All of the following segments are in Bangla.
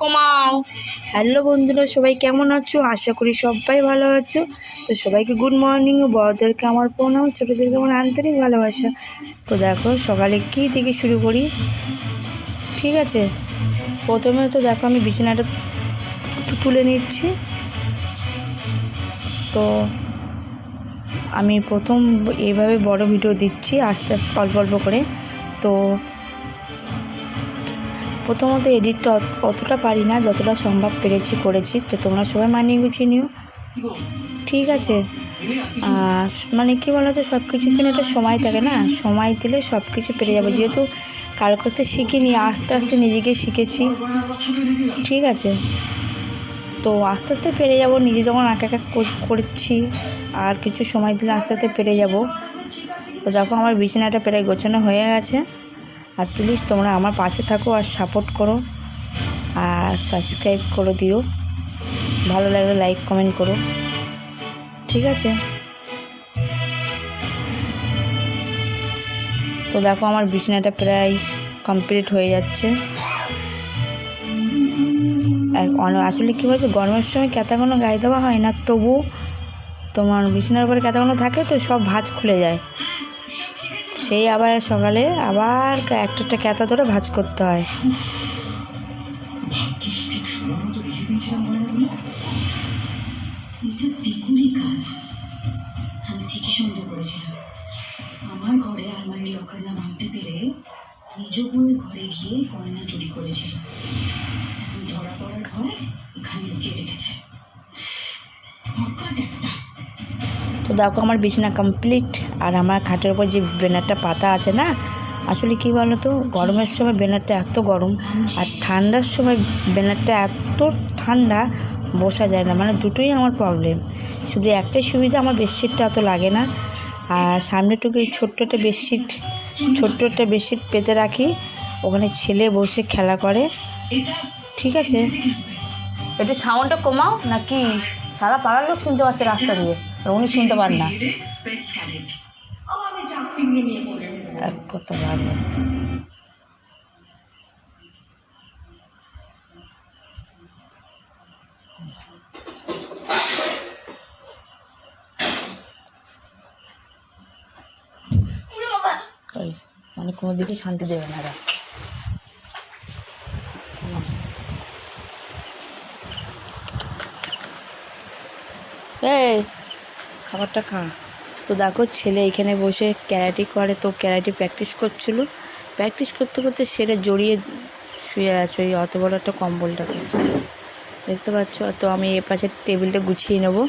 কমাও। হ্যালো বন্ধুরা, সবাই কেমন আছো? আশা করি সবাই ভালো আছো। তো সবাইকে গুড মর্নিং। বড়দেরকে আমার প্রণাম, ছোটোদেরকে আমার আন্তরিক ভালোবাসা। তো দেখো সকালে কী থেকে শুরু করি, ঠিক আছে? প্রথমে তো দেখো আমি বিছানাটা তুলে নিচ্ছি। তো আমি প্রথম এইভাবে বড় ভিডিও দিচ্ছি, আস্তে আস্তে অল্প অল্প করে। তো প্রথমত এডিটটা অতটা পারি না, যতটা সম্ভব পেরেছি করেছি। তো তোমরা সবাই মানিয়ে গুছিয়ে নিও, ঠিক আছে? মানে কী বলো তো, সব কিছুর জন্য একটা সময় থাকে না, সময় দিলে সব কিছু পেরে যাবে। যেহেতু কারো করতে শিখিনি, আস্তে আস্তে নিজেকে শিখেছি, ঠিক আছে? তো আস্তে আস্তে পেরে যাব, নিজে যখন একা একা করছি, আর কিছু সময় দিলে আস্তে আস্তে পেরে যাব। তো দেখো আমার বিছানাটা প্রায় গোছানো হয়ে গেছে। আর প্লিজ তোমরা আমার পাশে থাকো আর সাপোর্ট করো, আর সাবস্ক্রাইব করে দিও, ভালো লাগলে লাইক কমেন্ট করো, ঠিক আছে? তো দেখো আমার বিছানাটা প্রায় কমপ্লিট হয়ে যাচ্ছে। আসলে কী বলতো, গরমের সময় ক্যাতাগুলো গায়ে দেওয়া হয় না, তবু তোমার বিছানার উপরে ক্যাতাগুলো থাকে তো সব ভাঁজ খুলে যায়। সেই আবার সকালে আবার একটা ক্যাতা ধরে ভাঁজ করতে হয়। আমি ঠিকই সন্দেহ করেছিলাম। আমার ঘরে আলমারি লকার না ভাঙতে পেরে নিজ বউয়ের ঘরে গিয়ে গয়না চুরি করেছিল। এখন ধরা পড়ার ভয় এখানে লুকিয়ে রেখেছে। তো দেখো আমার বিছানা কমপ্লিট। আর আমার খাটের উপর যে বেনারটা পাতা আছে না, আসলে কী বলো তো, গরমের সময় বেনারটা এত গরম, আর ঠান্ডার সময় বেনারটা এত ঠান্ডা, বসা যায় না। মানে দুটোই আমার প্রবলেম। শুধু একটাই সুবিধা, আমার বেডশিটটা অত লাগে না। আর সামনেটুকু ছোট্ট একটা বেডশিট পেতে রাখি, ওখানে ছেলে বসে খেলা করে, ঠিক আছে? একটু সাউন্ডটা কমাও নাকি, সারা পাড়ার লোক শুনতে পাচ্ছে রাস্তা দিয়ে, উনি শুনতে পান না। এক কথা ভালো। মানে কোনো দিকে শান্তি দেবে না এরা। এই খাবারটা খা। তো দেখো ছেলে এখানে বসে ক্যারাটে করে, তো ক্যারাটে প্র্যাকটিস করছিল। প্র্যাকটিস করতে করতে সেটা জড়িয়ে শুয়ে আছে ওই অত বড় একটা কম্বলটাকে, দেখতে পাচ্ছ? তো আমি এ পাশে টেবিলটা গুছিয়ে নেবো,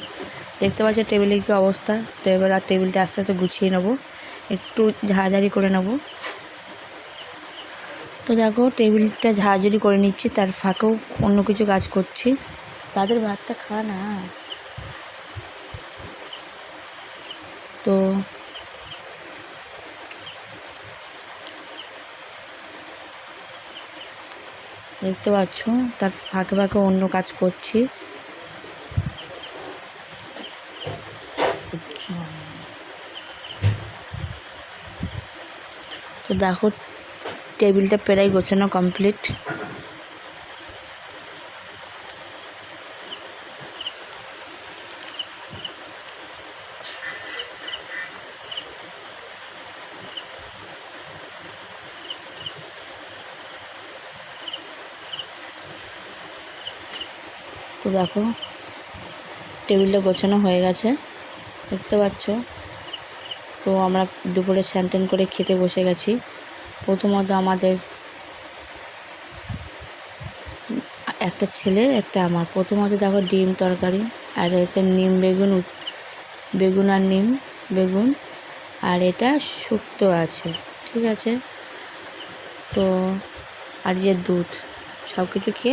দেখতে পাচ্ছ টেবিলের কী অবস্থা। তো এবার আর টেবিলটা আস্তে আস্তে গুছিয়ে নেবো, একটু ঝাড়াঝাড়ি করে নেবো। তো দেখো টেবিলটা ঝাড়াঝাড়ি করে নিচ্ছি, তার ফাঁকেও অন্য কিছু কাজ করছি। তাদের ভাতটা খাওয়া না। তো দেখতে পাচ্ছ তার ফাঁকে ফাঁকে অন্য কাজ করছি। তো দেখো টেবিলটা প্রায় গোছানো কমপ্লিট। তো দেখো টেবিলটা গোছানো হয়ে গেছে, দেখতে পাচ্ছ? তো আমরা দুপুরে স্নান করে খেতে বসে গেছি। প্রথমত আমাদের একটা ছেলে একটা আমার। প্রথমত দেখো ডিম তরকারি, আর এটা নিম বেগুন আর নিম বেগুন, আর এটা শুক্তো আছে, ঠিক আছে? তো আর যে দুধ, সব কিছু খেয়ে